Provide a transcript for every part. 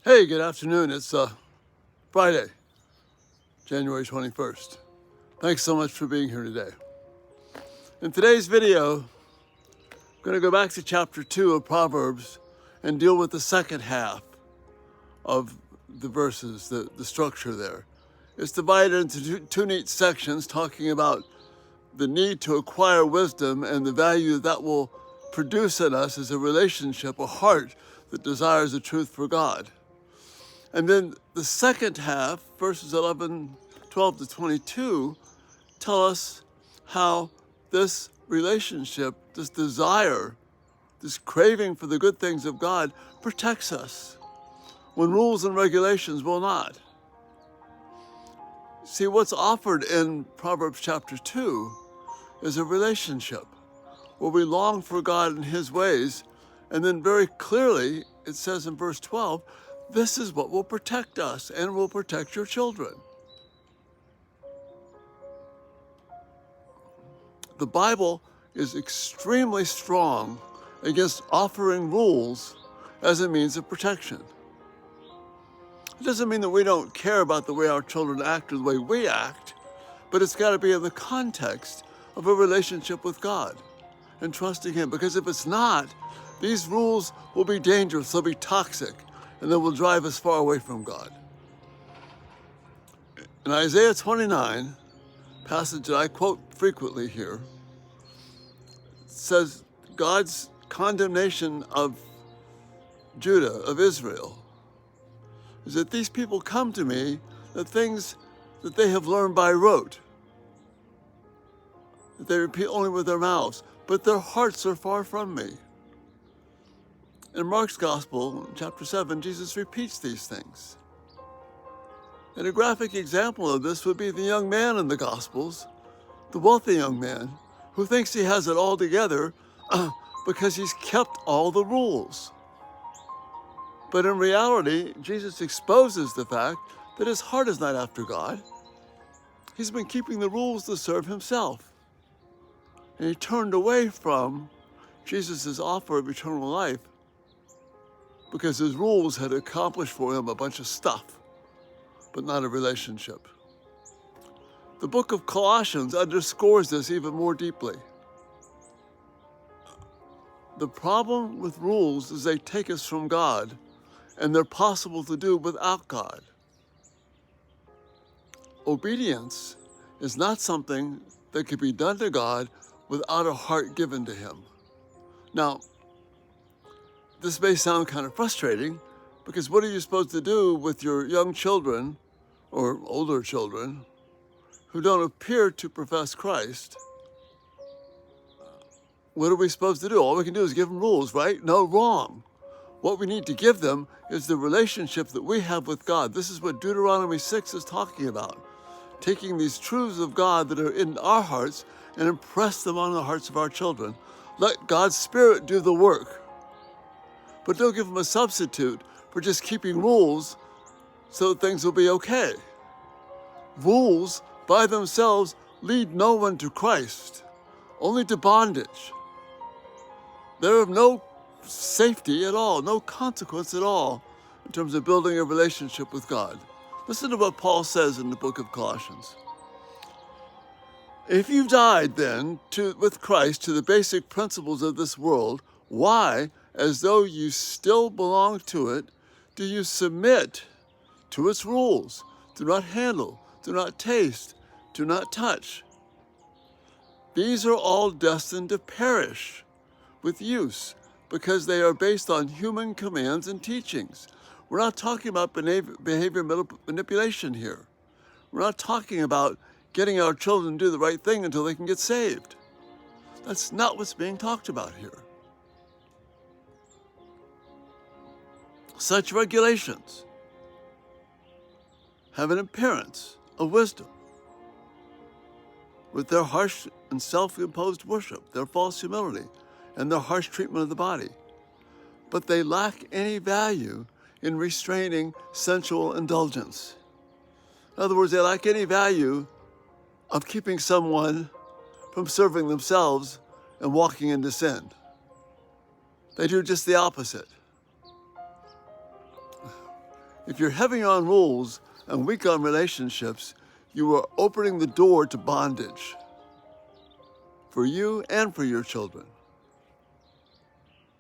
Hey, good afternoon. It's Friday, January 21st. Thanks so much for being here today. In today's video, I'm going to go back to chapter 2 of Proverbs and deal with the second half of the verses, the structure there. It's divided into two neat sections talking about the need to acquire wisdom and the value that will produce in us as a relationship, a heart that desires the truth for God. And then the second half, verses 12 to 22, tell us how this relationship, this desire, this craving for the good things of God protects us when rules and regulations will not. See, what's offered in Proverbs chapter 2 is a relationship where we long for God and His ways, and then very clearly it says in verse 12, this is what will protect us and will protect your children. The Bible is extremely strong against offering rules as a means of protection. It doesn't mean that we don't care about the way our children act or the way we act, but it's got to be in the context of a relationship with God and trusting Him. Because if it's not, these rules will be dangerous, they'll be toxic, and they will drive us far away from God. In Isaiah 29, passage that I quote frequently here, says God's condemnation of Judah, of Israel, is that these people come to me, the things that they have learned by rote, that they repeat only with their mouths, but their hearts are far from me. In Mark's Gospel, chapter 7, Jesus repeats these things. And a graphic example of this would be the young man in the Gospels, the wealthy young man, who thinks he has it all together because he's kept all the rules. But in reality, Jesus exposes the fact that his heart is not after God. He's been keeping the rules to serve himself. And he turned away from Jesus' offer of eternal life because his rules had accomplished for him a bunch of stuff, but not a relationship. The book of Colossians underscores this even more deeply. The problem with rules is they take us from God, and they're possible to do without God. Obedience is not something that can be done to God without a heart given to Him. Now, this may sound kind of frustrating, because what are you supposed to do with your young children or older children who don't appear to profess Christ? What are we supposed to do? All we can do is give them rules, right? No, wrong. What we need to give them is the relationship that we have with God. This is what Deuteronomy 6 is talking about. Taking these truths of God that are in our hearts and impress them on the hearts of our children. Let God's Spirit do the work. But don't give them a substitute for just keeping rules so that things will be okay. Rules by themselves lead no one to Christ, only to bondage. They're of no safety at all, no consequence at all in terms of building a relationship with God. Listen to what Paul says in the book of Colossians. If you died then with Christ to the basic principles of this world, why, as though you still belong to it, do you submit to its rules? Do not handle, do not taste, do not touch. These are all destined to perish with use because they are based on human commands and teachings. We're not talking about behavior manipulation here. We're not talking about getting our children to do the right thing until they can get saved. That's not what's being talked about here. Such regulations have an appearance of wisdom. With their harsh and self-imposed worship, their false humility, and their harsh treatment of the body. But they lack any value in restraining sensual indulgence. In other words, they lack any value of keeping someone from serving themselves and walking into sin. They do just the opposite. If you're heavy on rules and weak on relationships, you are opening the door to bondage for you and for your children.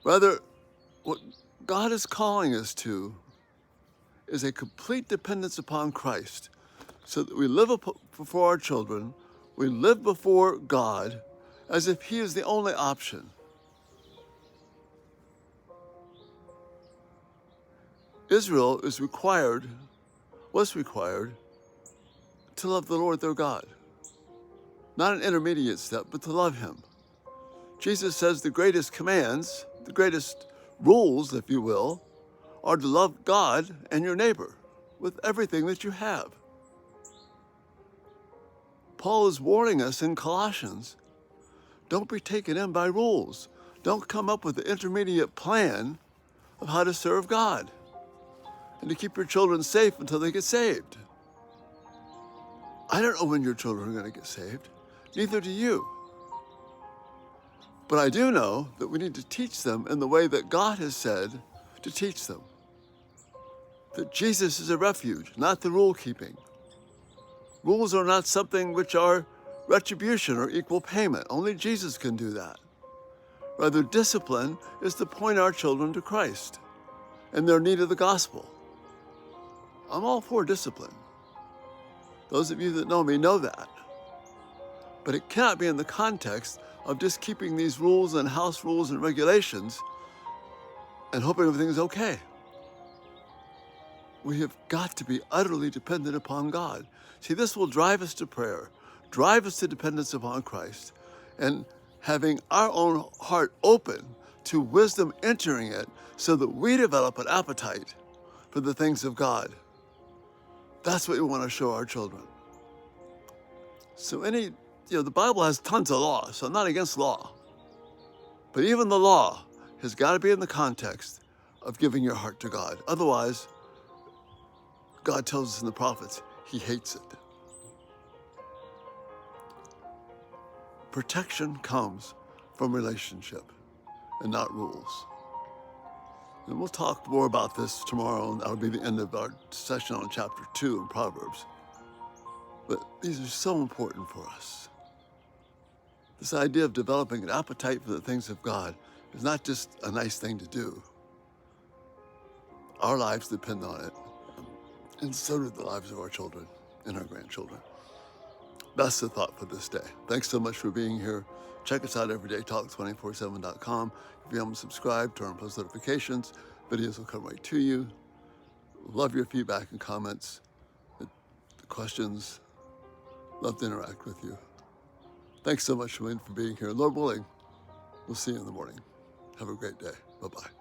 Rather, what God is calling us to is a complete dependence upon Christ, so that we live before our children, we live before God as if He is the only option. Israel was required to love the Lord their God. Not an intermediate step, but to love Him. Jesus says the greatest commands, the greatest rules, if you will, are to love God and your neighbor with everything that you have. Paul is warning us in Colossians, don't be taken in by rules. Don't come up with an intermediate plan of how to serve God and to keep your children safe until they get saved. I don't know when your children are going to get saved. Neither do you. But I do know that we need to teach them in the way that God has said to teach them. That Jesus is a refuge, not the rule keeping. Rules are not something which are retribution or equal payment. Only Jesus can do that. Rather, discipline is to point our children to Christ and their need of the gospel. I'm all for discipline. Those of you that know me know that. But it cannot be in the context of just keeping these rules and house rules and regulations and hoping everything's okay. We have got to be utterly dependent upon God. See, this will drive us to prayer, drive us to dependence upon Christ, and having our own heart open to wisdom entering it so that we develop an appetite for the things of God. That's what we want to show our children. So the Bible has tons of law, so I'm not against law. But even the law has got to be in the context of giving your heart to God. Otherwise, God tells us in the prophets, He hates it. Protection comes from relationship and not rules. And we'll talk more about this tomorrow, and that'll be the end of our session on chapter 2 in Proverbs. But these are so important for us. This idea of developing an appetite for the things of God is not just a nice thing to do. Our lives depend on it, and so do the lives of our children and our grandchildren. That's the thought for this day. Thanks so much for being here. Check us out everydaytalk247.com. If you haven't subscribed, turn on post notifications. Videos will come right to you. Love your feedback and comments, the questions. Love to interact with you. Thanks so much for being here. Lord willing, we'll see you in the morning. Have a great day. Bye-bye.